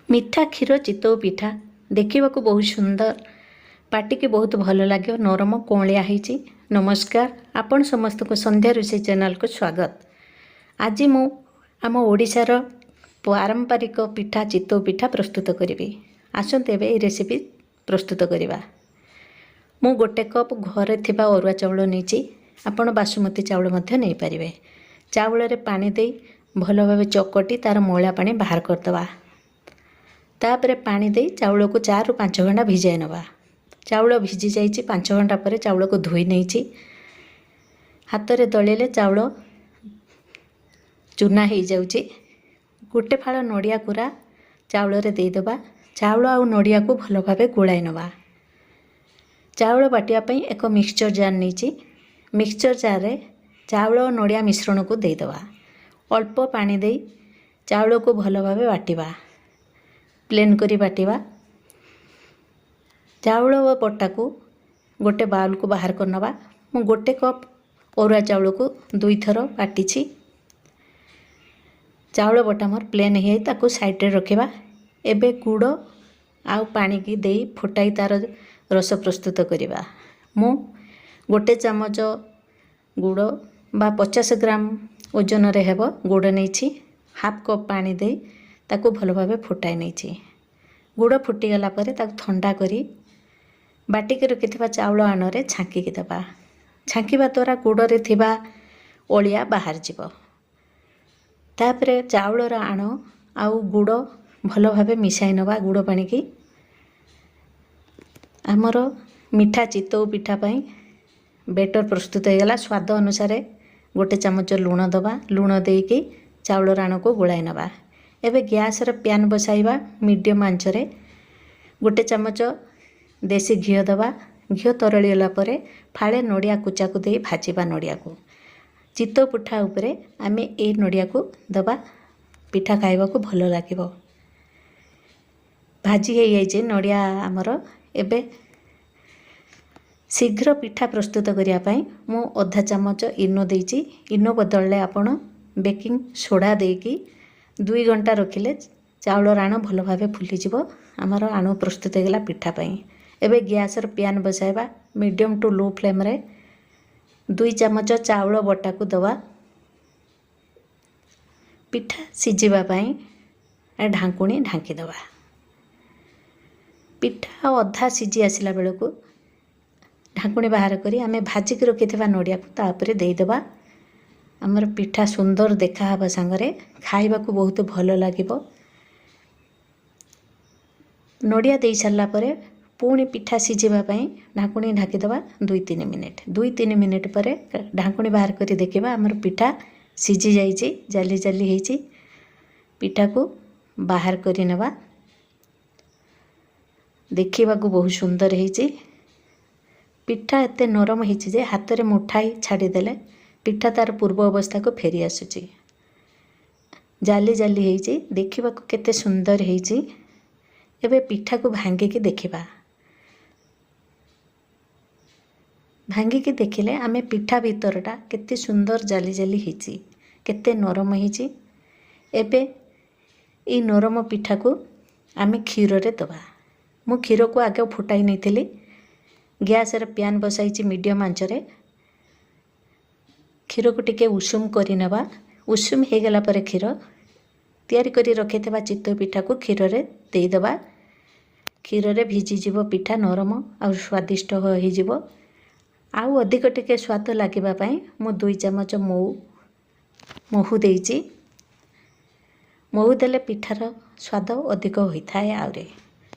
मिठा क्षीर चितौ पिठा देखा बहुत सुंदर पाटी की बहुत भल लगे नरम कौलिया होती। नमस्कार आपण समस्त को संध्या रोषे चैनल को स्वागत। आज मु आम ओडिशार पारंपरिक पिठा चितौ पिठा प्रस्तुत करी। आसते ए रेसिपी प्रस्तुत करवा। मु गोटे कप घरे थिबा अरुआ चाउल नहीं आपण बासुमती चाउल नहीं पारे। चाउल रे पानी दे भल भाव चकटी तार मयला पानी बाहर करदवा। तापर पानी दे चाउल को 4 ରୁ 5 घंटा भिजाई नवा। चाउल भिजी जाइए 5 घंटा पर चाउल को धोई नहीं हाथ रे दलिले चाउल चूना हो जाउची। गोटे फाड़ नड़िया कोरा चाउल रे दे देबा। चाउल आ नड़िया को भल भाव गोलाई नवा। चाउल बाटिया पई एक मिक्सचर जार नहीं। मिक्सचर जार रे चाउल और नड़िया मिश्रण को दे देबा। अल्प पानी दे चाउल को भल भाव बाटिबा। प्लेन करी बाटिबा। चाउल व पट्टा को गोटे बाउल को बाहर कर नवा। मु गोटे कप अरुआ चाउल को 2 थर बाटी। चाउल बटा मोर प्लेन है ताको साइड रे रखिबा। एबे गुड़ आउ पानी की दे फुटाई तार रस प्रस्तुत करिबा। मु गोटे चमच गुड़ बा 50 ग्राम ओजन रे हेबो गुड़ नहीं। हाफ कप पानी दे ताको भल भाव फुटाई नहीं। गुड़ फुटीगला ठंडा करी बाटिक रखिथिबा चाउल आनरे छांकी देबा। छांकीबा द्वारा गुड़ रे थिबा ओलिया बाहर जीव। तापरे चाउल आण आउ गुड़ भल भाव मिसाई नवा। गुड़ पानी की आमर मिठा चितौ पिठा पई बेटर प्रस्तुत हो गला। स्वाद अनुसार गोटे चमच लूण दबा। लूण देकी चाउल राण को गोलाई नवा। एबे गैस रे पैन बसाइबा मीडियम आंच रे गोटे चमच देसी घी दबा। घी तरली गला परे फाळे नड़िया कुचा को दे भाजीबा। नड़िया को चितौ पिठा उपरे आमे ए नड़िया को दबा। पिठा खाइबा को भल लागिबो। भाजी हे जाइए नड़िया आमर। एबे शीघ्र पिठा प्रस्तुत करिया पई मु आधा चमच इनो देइची। इनो बदलले आपण बेकिंग सोडा देकी 2 घंटा रखिले चाउल राण भल भाव फुलीज। आमर आणु प्रस्तुत होगा पिठा पाई। एबे गैस रे पैन बसाइबा मीडियम टू लो फ्लेम रे 2 चमच चाउल बटा को दवा। पिठा सिझिबा पाई ढांकुणी ढांकी दवा। पिठा अधा सिझी आसिला बेल को ढांकुणी बाहर करी आमे भाजिक रखिथिबा नड़िया को तापरे दे देबा। आमर पिठा सुंदर देखा हवा सांगरे खाइबा को बहुत भल लागिबो। नड़िया दे सारला परे पुणी पिठा सिझिबा पई ढांकुणी ढाकी देबा 2-3 मिनिट। 2-3 मिनिट पर ढांकुणी बाहर करी देखिबा आमर पिठा सिझी जाइए। जाली जाली होइछि। पिठा को बाहर करी नेबा। देखिबा को बहुत सुंदर होइछि। पिठा एते नरम होइछि जे हाथ रे मुठाई छाड़ी देले पिठा तार पूर्व अवस्था को फेरी आसुची। जाली जाली होइछि। देखिबा को केते सुंदर होइछि। एबे पिठा को भांगी की देखिबा। भांगी की देखिले आमे पिठा भीतरटा केते सुंदर जाली जाली होइछि। केते नरम होइछि। एबे ई नरम पिठा को आमे क्षीर रे दबा। मु क्षीर को आगे फुटाई नैथिली। गैस रे पैन बसाइछि मीडियम आंच रे। क्षीर को टिके उषुम करी नेबा। उषुम हो गला पर क्षीर तैयारी करी रखिथिबा चितौ पिठा को क्षीर रे दे देबा। क्षीर रे भिजी जीवो पिठा नरम आ स्वादिष्ट होई जीवो। आउ अधिक टिके स्वाद लागिबा पई मु 2 चमच महू देइछि। महू देले पिठार स्वाद अधिक होई थाए। आउरे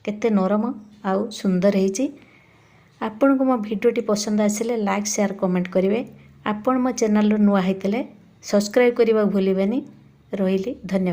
केते नरम आउ सुंदर होइछि। आपण को मो वीडियोटी पसंद आसिले लाइक शेयर कमेंट करिवे। आपण मो चैनल नुआ होइतले सब्सक्राइब करबा भूलिबेनी। रहिली धन्यवाद।